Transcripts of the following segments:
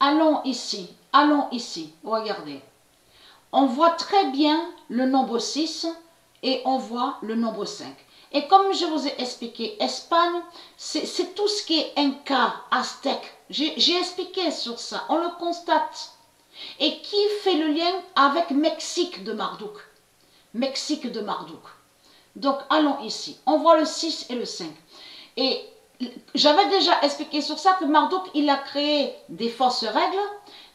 allons ici, regardez. On voit très bien le nombre 6 et on voit le nombre 5. Et comme je vous ai expliqué, Espagne, c'est tout ce qui est Inca, Aztèque. J'ai expliqué sur ça, on le constate. Et qui fait le lien avec Mexique de Marduk? Mexique de Marduk. Donc, allons ici. On voit le 6 et le 5. Et j'avais déjà expliqué sur ça que Marduk, il a créé des fausses règles,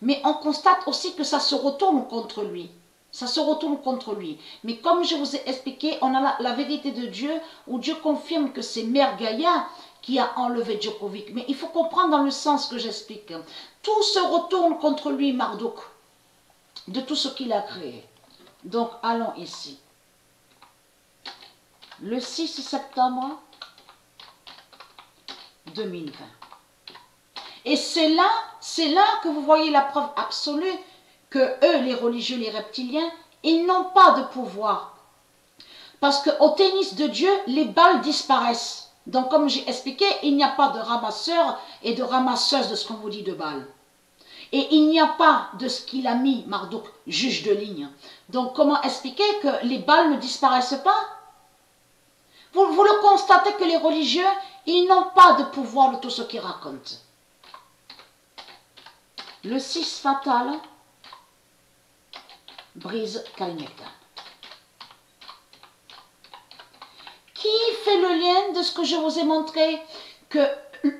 mais on constate aussi que ça se retourne contre lui. Ça se retourne contre lui. Mais comme je vous ai expliqué, on a la vérité de Dieu, où Dieu confirme que c'est Mère Gaïa qui a enlevé Djokovic. Mais il faut comprendre dans le sens que j'explique. Tout se retourne contre lui, Marduk, de tout ce qu'il a créé. Donc, allons ici. Le 6 septembre 2020. Et c'est là que vous voyez la preuve absolue que eux, les religieux, les reptiliens, ils n'ont pas de pouvoir. Parce qu'au tennis de Dieu, les balles disparaissent. Donc, comme j'ai expliqué, il n'y a pas de ramasseur et de ramasseuse de ce qu'on vous dit de balles. Et il n'y a pas de ce qu'il a mis, Marduk, juge de ligne. Donc, comment expliquer que les balles ne disparaissent pas? Vous le constatez que les religieux, ils n'ont pas de pouvoir de tout ce qu'ils racontent. Le 6 fatal brise Kalmeka. Qui fait le lien de ce que je vous ai montré, que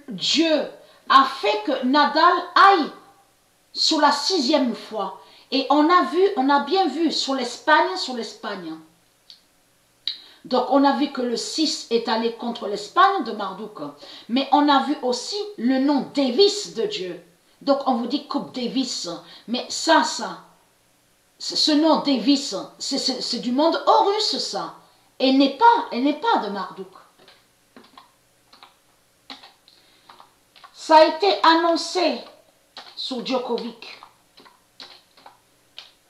Dieu a fait que Nadal aille sur la 6e fois. Et on a bien vu sur l'Espagne, Donc on a vu que le 6 est allé contre l'Espagne de Marduk. Mais on a vu aussi le nom Davis de Dieu. Donc on vous dit Coupe Davis. Mais ce nom Davis, c'est du monde Horus, ça. Et n'est pas de Marduk. Ça a été annoncé sur Djokovic.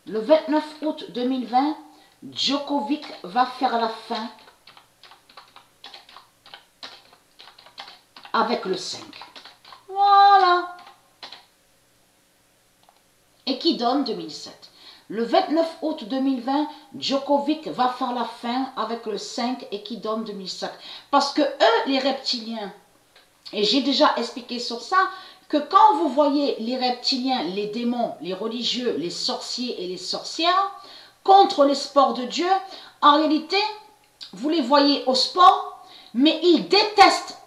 Le 29 août 2020, Djokovic va faire la fin avec le 5. Voilà. Et qui donne 2007. Le 29 août 2020, Djokovic va faire la fin avec le 5 et qui donne 2007. Parce que eux, les reptiliens, et j'ai déjà expliqué sur ça, que quand vous voyez les reptiliens, les démons, les religieux, les sorciers et les sorcières, contre les sports de Dieu, en réalité, vous les voyez au sport, mais ils détestent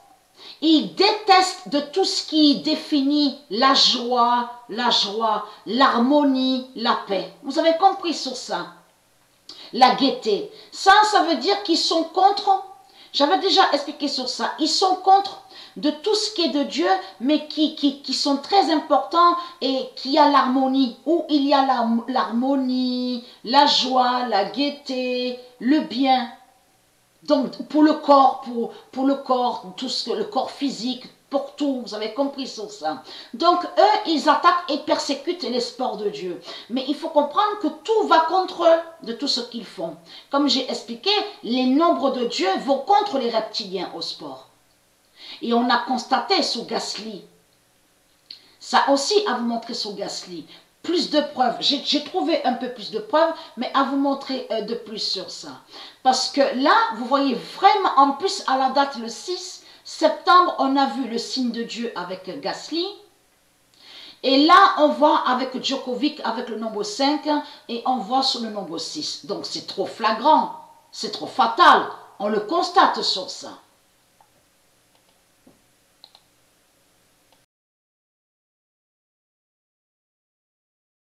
de tout ce qui définit la joie, l'harmonie, la paix. Vous avez compris sur ça? La gaieté. Ça veut dire qu'ils sont contre, j'avais déjà expliqué sur ça, ils sont contre de tout ce qui est de Dieu, mais qui sont très importants et qui a l'harmonie, où il y a l'harmonie, la joie, la gaieté, le bien. Donc pour le corps, pour le corps, tout ce que le corps physique, pour tout, vous avez compris sur ça. Donc eux, ils attaquent et persécutent les sports de Dieu. Mais il faut comprendre que tout va contre eux, de tout ce qu'ils font. Comme j'ai expliqué, les nombres de Dieu vont contre les reptiliens au sport. Et on a constaté sur Gasly, ça aussi à vous montrer sur Gasly, plus de preuves, j'ai trouvé un peu plus de preuves, mais à vous montrer de plus sur ça. Parce que là, vous voyez vraiment, en plus à la date le 6 septembre, on a vu le signe de Dieu avec Gasly. Et là, on voit avec Djokovic, avec le nombre 5, et on voit sur le nombre 6. Donc c'est trop flagrant, c'est trop fatal, on le constate sur ça.